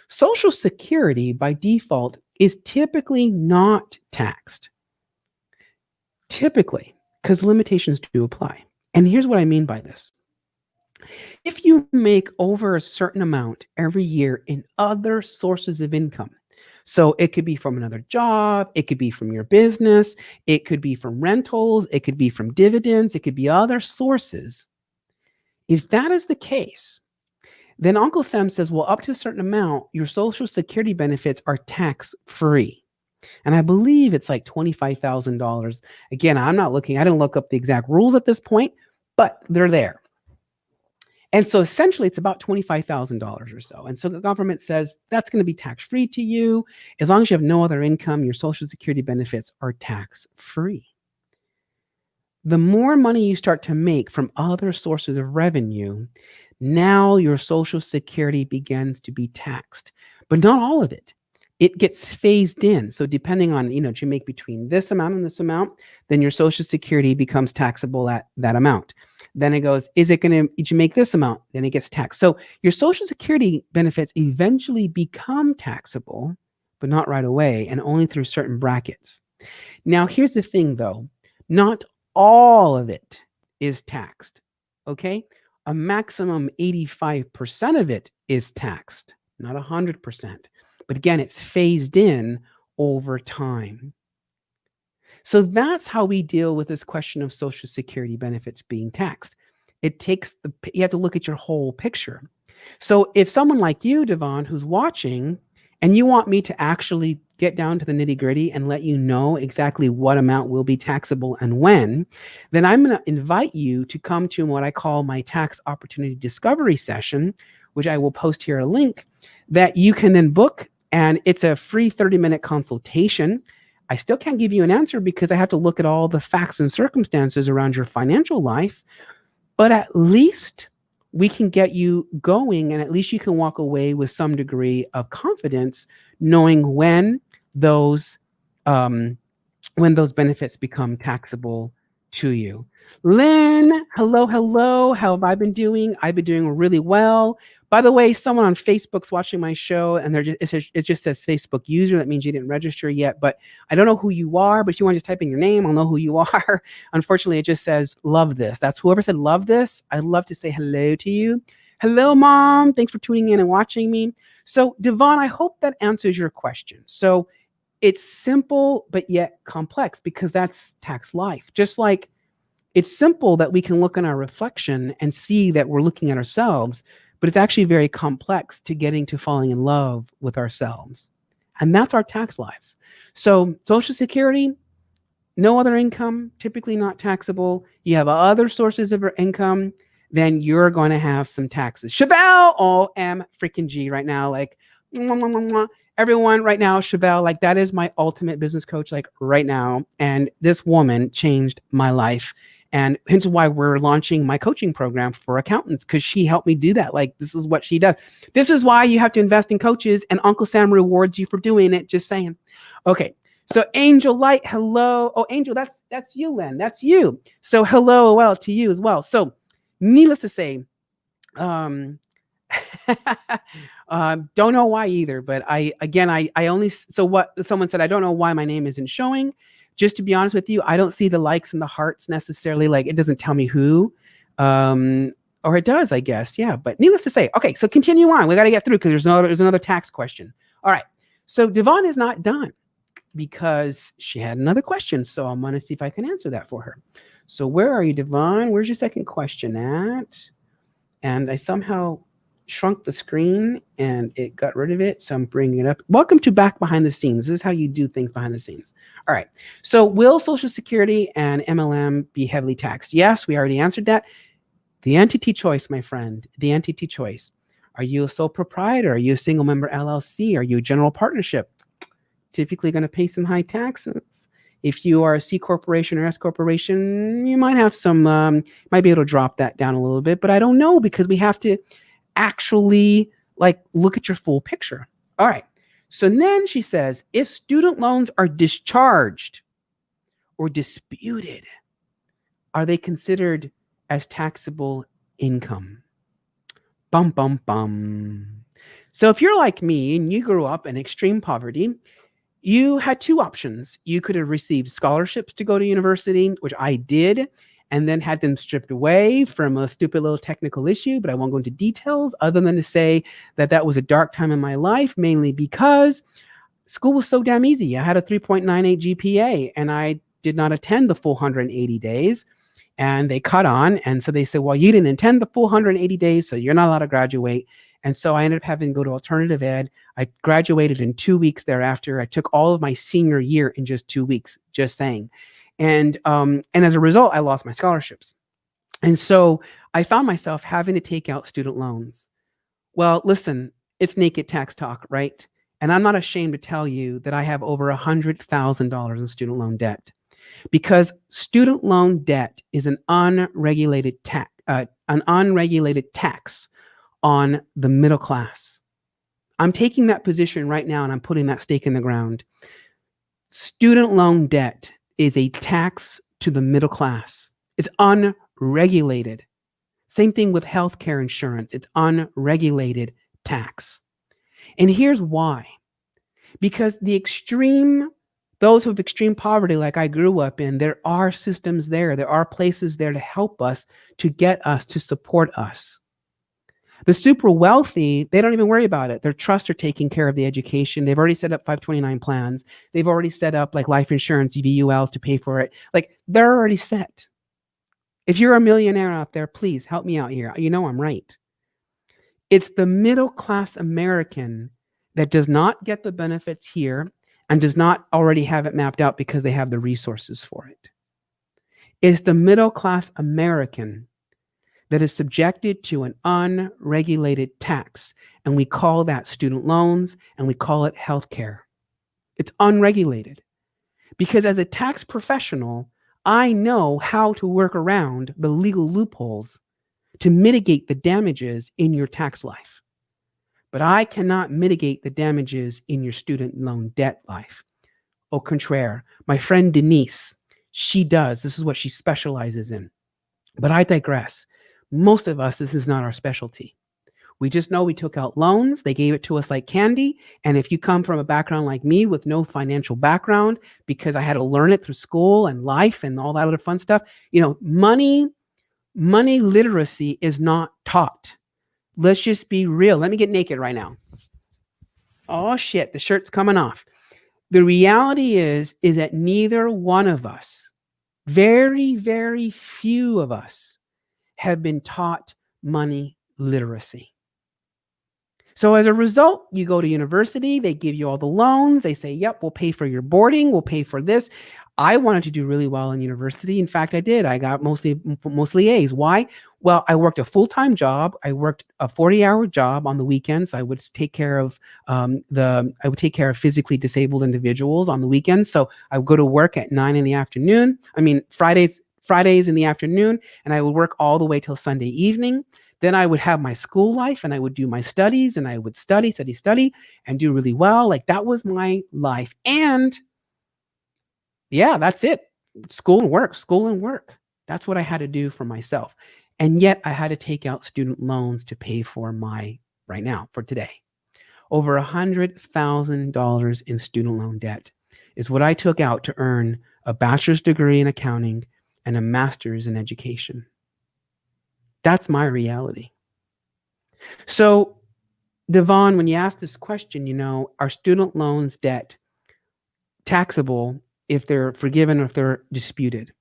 Social Security by default is typically not taxed. Typically, because limitations do apply. And here's what I mean by this. If you make over a certain amount every year in other sources of income, so it could be from another job, it could be from your business, it could be from rentals, it could be from dividends, it could be other sources. If that is the case, then Uncle Sam says, well, up to a certain amount, your Social Security benefits are tax-free. And I believe it's like $25,000. Again, I didn't look up the exact rules at this point, but they're there. And so essentially it's about $25,000 or so. And so the government says that's going to be tax-free to you. As long as you have no other income, your Social Security benefits are tax-free. The more money you start to make from other sources of revenue, now your Social Security begins to be taxed, but not all of it. It gets phased in. So depending on, if you make between this amount and this amount, then your Social Security becomes taxable at that amount. Then it goes, did you make this amount? Then it gets taxed. So your Social Security benefits eventually become taxable, but not right away and only through certain brackets. Now, here's the thing though, not all of it is taxed, okay? A maximum 85% of it is taxed, not 100%. But again, it's phased in over time. So that's how we deal with this question of Social Security benefits being taxed. You have to look at your whole picture. So if someone like you, Devon, who's watching, and you want me to actually get down to the nitty gritty and let you know exactly what amount will be taxable and when, then I'm going to invite you to come to what I call my tax opportunity discovery session, which I will post here a link that you can then book. And it's a free 30-minute consultation. I still can't give you an answer because I have to look at all the facts and circumstances around your financial life, but at least we can get you going, and at least you can walk away with some degree of confidence knowing when those benefits become taxable to you. Lynn, hello. How have I been doing? I've been doing really well. By the way, someone on Facebook's watching my show, and it just says Facebook user. That means you didn't register yet, but I don't know who you are. But if you want to just type in your name, I'll know who you are. Unfortunately, it just says love this. That's whoever said love this. I'd love to say hello to you. Hello, Mom. Thanks for tuning in and watching me. So, Devon, I hope that answers your question. So, it's simple, but yet complex because that's tax life. Just like it's simple that we can look in our reflection and see that we're looking at ourselves, but it's actually very complex to getting to falling in love with ourselves. And that's our tax lives. So Social Security, no other income, typically not taxable. You have other sources of income, then you're going to have some taxes. Chevelle, OM freaking G right now. Like, everyone right now, Chevelle, like that is my ultimate business coach, like right now. And this woman changed my life. And hence why we're launching my coaching program for accountants, because she helped me do that. Like, this is what she does. This is why you have to invest in coaches, and Uncle Sam rewards you for doing it. Just saying. Okay. So Angel Light, hello. Oh, Angel, that's you, Len. That's you. So hello, well, to you as well. So needless to say, don't know why either, but I only, so what someone said, I don't know why my name isn't showing. Just to be honest with you, I don't see the likes and the hearts necessarily. Like, it doesn't tell me who, or it does, I guess. Yeah. But needless to say, okay, so continue on. We got to get through because there's another tax question. All right. So Devon is not done because she had another question. So I'm going to see if I can answer that for her. So where are you, Devon? Where's your second question at? And I somehow shrunk the screen and it got rid of it. So I'm bringing it up. Welcome to Back Behind the Scenes. This is how you do things behind the scenes. All right. So will Social Security and MLM be heavily taxed? Yes, we already answered that. The entity choice, my friend, the entity choice. Are you a sole proprietor? Are you a single member LLC? Are you a general partnership? Typically going to pay some high taxes. If you are a C corporation or S corporation, you might have some, might be able to drop that down a little bit, but I don't know because we have to actually like look at your full picture. All right. So then she says, if student loans are discharged or disputed, are they considered as taxable income? Bum, bum, bum. So if you're like me and you grew up in extreme poverty, you had two options. You could have received scholarships to go to university, which I did, and then had them stripped away from a stupid little technical issue, but I won't go into details other than to say that that was a dark time in my life, mainly because school was so damn easy. I had a 3.98 GPA and I did not attend the full 180 days. And they cut on. And so they said, well, you didn't attend the full 180 days, so you're not allowed to graduate. And so I ended up having to go to alternative ed. I graduated in 2 weeks thereafter. I took all of my senior year in just 2 weeks, just saying. And as a result, I lost my scholarships. And so I found myself having to take out student loans. Well, listen, it's Naked Tax Talk, right? And I'm not ashamed to tell you that I have over $100,000 in student loan debt. Because student loan debt is an unregulated tax on the middle class. I'm taking that position right now and I'm putting that stake in the ground. Student loan debt is a tax to the middle class. It's unregulated. Same thing with healthcare insurance. It's unregulated tax. And here's why. Because those with extreme poverty, like I grew up in, there are systems there. There are places there to help us, to get us, to support us. The super wealthy, they don't even worry about it. Their trusts are taking care of the education. They've already set up 529 plans. They've already set up like life insurance, VULs to pay for it. Like they're already set. If you're a millionaire out there, please help me out here. You know I'm right. It's the middle class American that does not get the benefits here and does not already have it mapped out because they have the resources for it. It's the middle class American that is subjected to an unregulated tax. And we call that student loans and we call it healthcare. It's unregulated. Because as a tax professional, I know how to work around the legal loopholes to mitigate the damages in your tax life. But I cannot mitigate the damages in your student loan debt life. Au contraire, my friend Denise, she does. This is what she specializes in. But I digress. Most of us, this is not our specialty. We just know we took out loans. They gave it to us like candy. And if you come from a background like me with no financial background, because I had to learn it through school and life and all that other fun stuff, money literacy is not taught. Let's just be real. Let me get naked right now. Oh shit, the shirt's coming off. The reality is that neither one of us, very, very few of us, have been taught money literacy. So as a result, you go to university, they give you all the loans, they say, yep, we'll pay for your boarding, we'll pay for this. I wanted to do really well in university. In fact, I did. I got mostly A's. Why? Well, I worked a full-time job. I worked a 40-hour job on the weekends. I would take care of physically disabled individuals on the weekends. So I would go to work at 9 in the afternoon. Fridays in the afternoon, and I would work all the way till Sunday evening. Then I would have my school life and I would do my studies and I would study and do really well. Like that was my life. And yeah, that's it. School and work. That's what I had to do for myself. And yet I had to take out student loans to pay for for today. Over $100,000 in student loan debt is what I took out to earn a bachelor's degree in accounting and a master's in education. That's my reality. So, Devon, when you ask this question, are student loans debt taxable if they're forgiven or if they're disputed?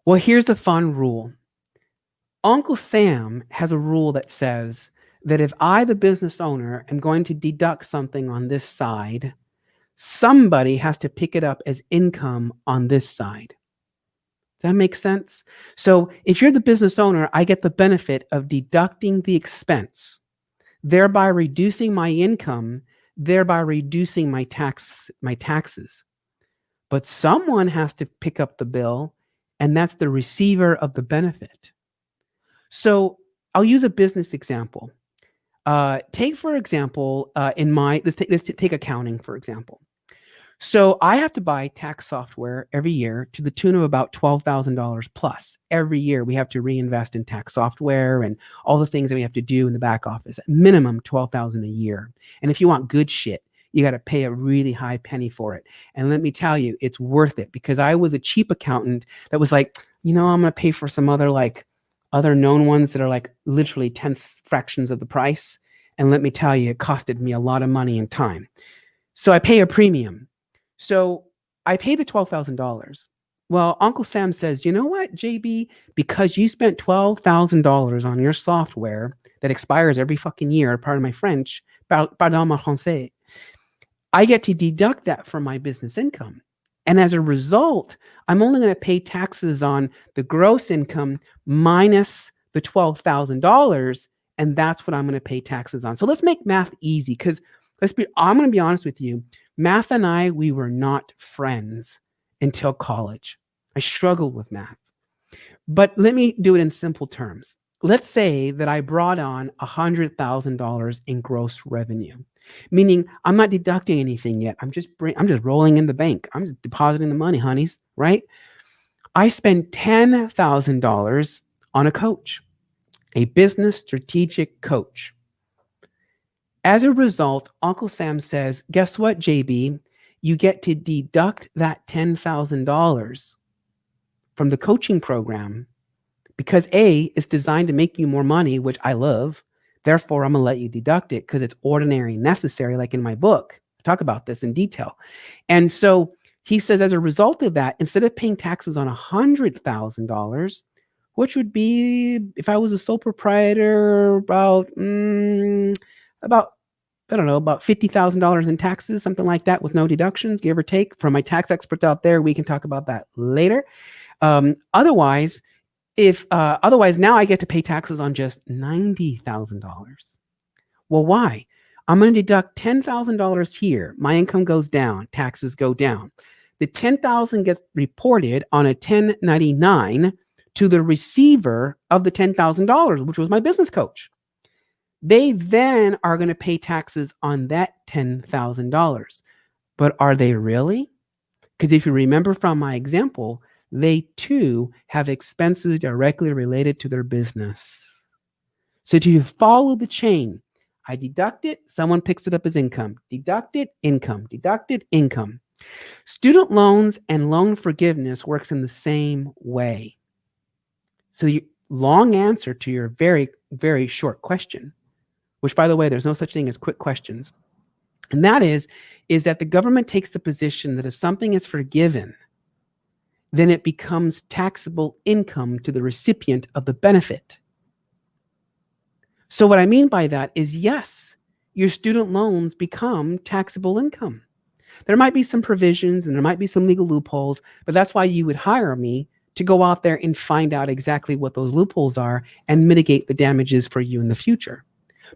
Well, here's the fun rule. Uncle Sam has a rule that says that if I, the business owner, am going to deduct something on this side, somebody has to pick it up as income on this side. Does that make sense? So if you're the business owner, I get the benefit of deducting the expense, thereby reducing my income, thereby reducing my taxes. But someone has to pick up the bill, and that's the receiver of the benefit. So I'll use a business example. Take, for example, let's take accounting, for example. So I have to buy tax software every year to the tune of about $12,000 plus. Every year we have to reinvest in tax software and all the things that we have to do in the back office. Minimum $12,000 a year. And if you want good shit, you got to pay a really high penny for it. And let me tell you, it's worth it, because I was a cheap accountant that was like, I'm going to pay for some other known ones that are like literally tenth fractions of the price. And let me tell you, it costed me a lot of money and time. So I pay a premium. So I pay the $12,000. Well, Uncle Sam says, you know what, JB, because you spent $12,000 on your software that expires every fucking year, pardon my French, pardon mon français, I get to deduct that from my business income. And as a result, I'm only going to pay taxes on the gross income minus the $12,000. And that's what I'm going to pay taxes on. So let's make math easy, because I'm going to be honest with you. Math and we were not friends until college. I struggled with math. But let me do it in simple terms. Let's say that I brought on $100,000 in gross revenue, meaning I'm not deducting anything yet. I'm just rolling in the bank. I'm just depositing the money, honeys, right? I spend $10,000 on a coach, a business strategic coach. As a result, Uncle Sam says, guess what, JB? You get to deduct that $10,000 from the coaching program because A, it's designed to make you more money, which I love. Therefore, I'm going to let you deduct it because it's ordinary and necessary, like in my book. I talk about this in detail. And so he says, as a result of that, instead of paying taxes on $100,000, which would be, if I was a sole proprietor, about I don't know, about $50,000 in taxes, something like that, with no deductions, give or take. For my tax experts out there, we can talk about that later. Otherwise, now I get to pay taxes on just $90,000. Well, why? I'm going to deduct $10,000 here. My income goes down, taxes go down. The $10,000 gets reported on a 1099 to the receiver of the $10,000, which was my business coach. They then are going to pay taxes on that $10,000. But are they really? Because if you remember from my example, they too have expenses directly related to their business. So do you follow the chain? I deduct it, someone picks it up as income. Deducted, income. Deducted, income. Student loans and loan forgiveness works in the same way. So long answer to your very, very short question, which, by the way, there's no such thing as quick questions. And that is that the government takes the position that if something is forgiven, then it becomes taxable income to the recipient of the benefit. So what I mean by that is, yes, your student loans become taxable income. There might be some provisions and there might be some legal loopholes, but that's why you would hire me to go out there and find out exactly what those loopholes are and mitigate the damages for you in the future.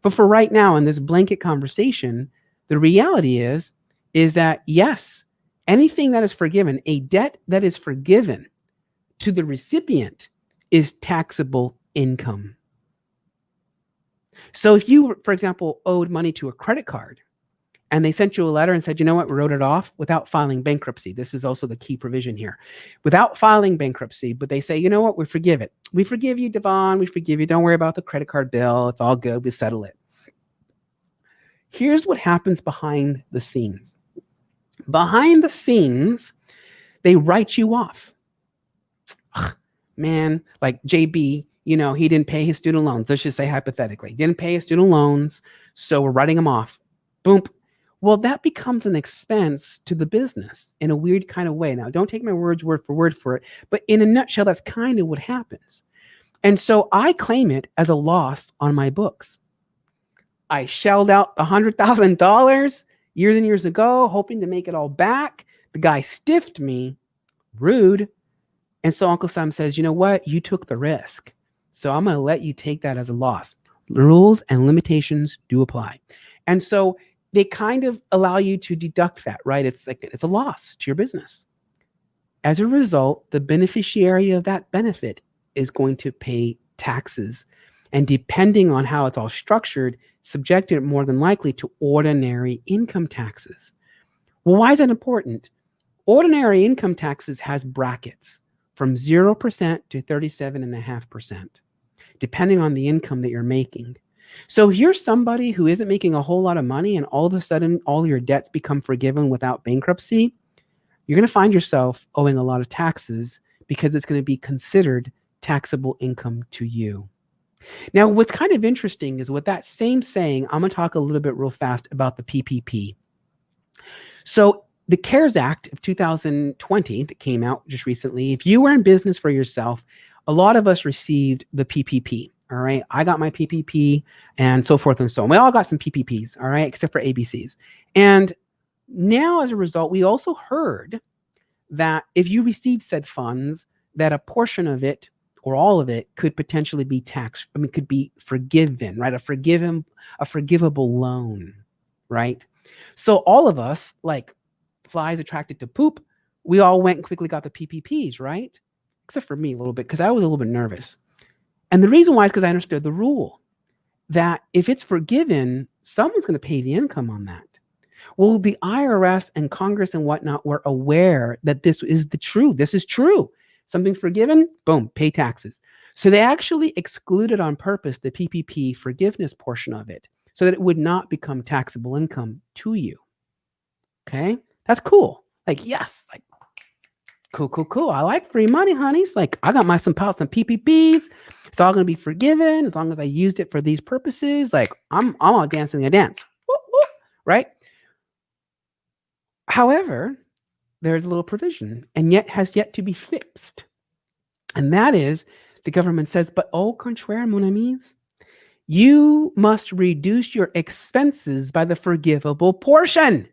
But for right now, in this blanket conversation, the reality is that, yes, anything that is forgiven, a debt that is forgiven to the recipient is taxable income. So if you, for example, owed money to a credit card and they sent you a letter and said, you know what, we wrote it off without filing bankruptcy. This is also the key provision here. Without filing bankruptcy, but they say, you know what, we forgive it. We forgive you, Devon. We forgive you. Don't worry about the credit card bill. It's all good. We settle it. Here's what happens behind the scenes. Behind the scenes, they write you off. Ugh, man, like JB, he didn't pay his student loans. Let's just say hypothetically, he didn't pay his student loans, so we're writing him off. Boom. Well, that becomes an expense to the business in a weird kind of way. Now, don't take my words word for word for it, but in a nutshell, that's kind of what happens. And so I claim it as a loss on my books. I shelled out $100,000 years and years ago, hoping to make it all back. The guy stiffed me, rude. And so Uncle Sam says, you know what? You took the risk. So I'm going to let you take that as a loss. Rules and limitations do apply. And so they kind of allow you to deduct that, right? It's a loss to your business. As a result, the beneficiary of that benefit is going to pay taxes. And depending on how it's all structured, subjected more than likely to ordinary income taxes. Well, why is that important? Ordinary income taxes has brackets from 0% to 37.5%, depending on the income that you're making. So here's somebody who isn't making a whole lot of money and all of a sudden all your debts become forgiven without bankruptcy. You're going to find yourself owing a lot of taxes because it's going to be considered taxable income to you. Now, what's kind of interesting is with that same saying, I'm going to talk a little bit real fast about the PPP. So the CARES Act of 2020 that came out just recently, if you were in business for yourself, a lot of us received the PPP. All right. I got my PPP and so forth and so on. We all got some PPPs. All right. Except for ABCs. And now as a result, we also heard that if you received said funds, that a portion of it or all of it could potentially be taxed. Could be forgiven, right? A forgivable loan, right? So all of us, like flies attracted to poop, we all went and quickly got the PPPs, right? Except for me a little bit, because I was a little bit nervous. And the reason why is because I understood the rule that if it's forgiven, someone's going to pay the income on that. Well, the IRS and Congress and whatnot were aware that this is the truth. This is true. Something forgiven, boom, pay taxes. So they actually excluded on purpose the PPP forgiveness portion of it so that it would not become taxable income to you. Okay? That's cool. Like, yes, like Cool. I like free money, honeys. Like I got my some PPPs. It's all gonna be forgiven as long as I used it for these purposes. Like I'm all dancing a dance, whoop, whoop, right? However, there's a little provision, and yet has yet to be fixed, and that is the government says, but au contraire, mon amis, you must reduce your expenses by the forgivable portion.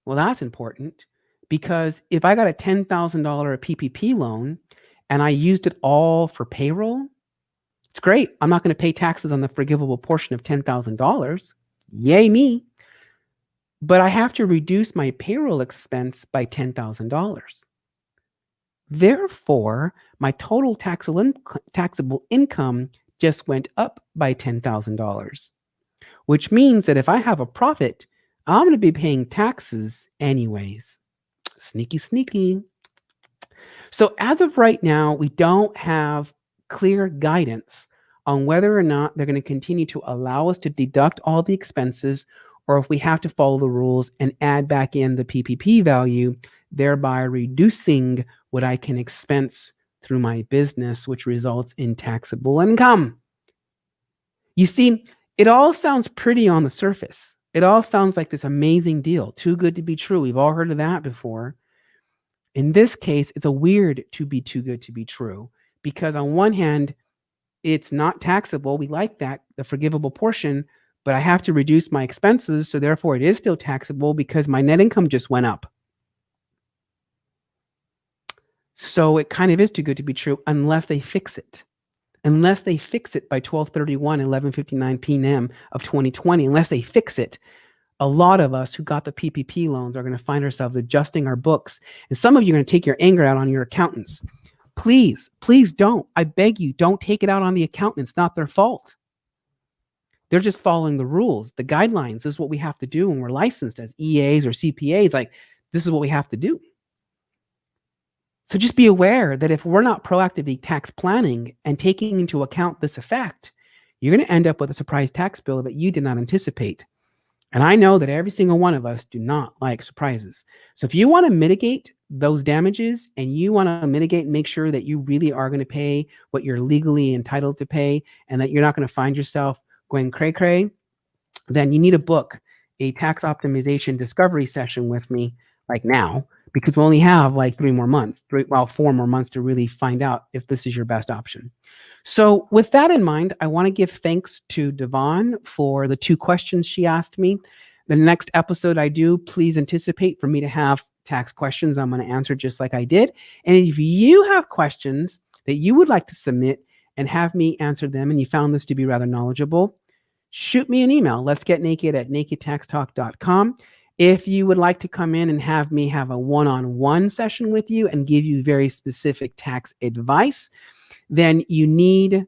Well, that's important because if I got a $10,000 PPP loan and I used it all for payroll, it's great. I'm not going to pay taxes on the forgivable portion of $10,000. Yay me. But I have to reduce my payroll expense by $10,000. Therefore, my total taxable income just went up by $10,000, which means that if I have a profit, I'm going to be paying taxes anyways. Sneaky. So as of right now, we don't have clear guidance on whether or not they're going to continue to allow us to deduct all the expenses, or if we have to follow the rules and add back in the PPP value, thereby reducing what I can expense through my business, which results in taxable income. You see, it all sounds pretty on the surface. It all sounds like this amazing deal, too good to be true. We've all heard of that before. In this case, it's a weird to be too good to be true, because on one hand, it's not taxable. We like that, the forgivable portion, but I have to reduce my expenses. So therefore it is still taxable because my net income just went up. So it kind of is too good to be true unless they fix it. Unless they fix it by 12/31, 11:59 p.m. of 2020, unless they fix it, a lot of us who got the PPP loans are going to find ourselves adjusting our books. And some of you are going to take your anger out on your accountants. Please don't. I beg you, don't take it out on the accountants. It's not their fault. They're just following the rules, the guidelines. This is what we have to do when we're licensed as EAs or CPAs. Like, this is what we have to do. So just be aware that if we're not proactively tax planning and taking into account this effect, you're going to end up with a surprise tax bill that you did not anticipate. And I know that every single one of us do not like surprises. So if you want to mitigate those damages and you want to mitigate and make sure that you really are going to pay what you're legally entitled to pay and that you're not going to find yourself going cray-cray, then you need to book a tax optimization discovery session with me like now, because we only have like 4 more months to really find out if this is your best option. So with that in mind, I want to give thanks to Devon for the 2 questions she asked me. The next episode I do, please anticipate for me to have tax questions I'm going to answer just like I did. And if you have questions that you would like to submit and have me answer them, and you found this to be rather knowledgeable, shoot me an email, letsgetnaked@nakedtaxtalk.com. If you would like to come in and have me have a one-on-one session with you and give you very specific tax advice, then you need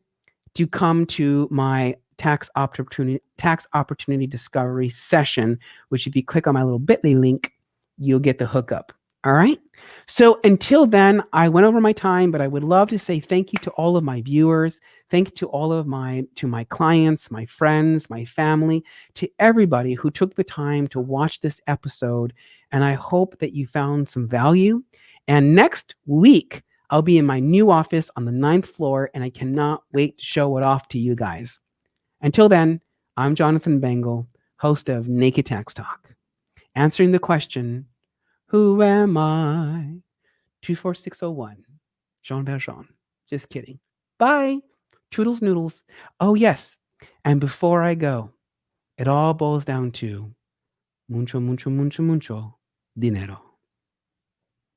to come to my tax opportunity discovery session, which if you click on my little bit.ly link, you'll get the hookup. All right. So until then, I went over my time, but I would love to say thank you to all of my viewers. Thank you to all of my clients, my friends, my family, to everybody who took the time to watch this episode. And I hope that you found some value. And next week, I'll be in my new office on the 9th floor, and I cannot wait to show it off to you guys. Until then, I'm Jonathan Bengal, host of Naked Tax Talk, answering the question, who am I? 24601. Jean Valjean. Just kidding. Bye. Toodles noodles. Oh, yes. And before I go, it all boils down to mucho dinero.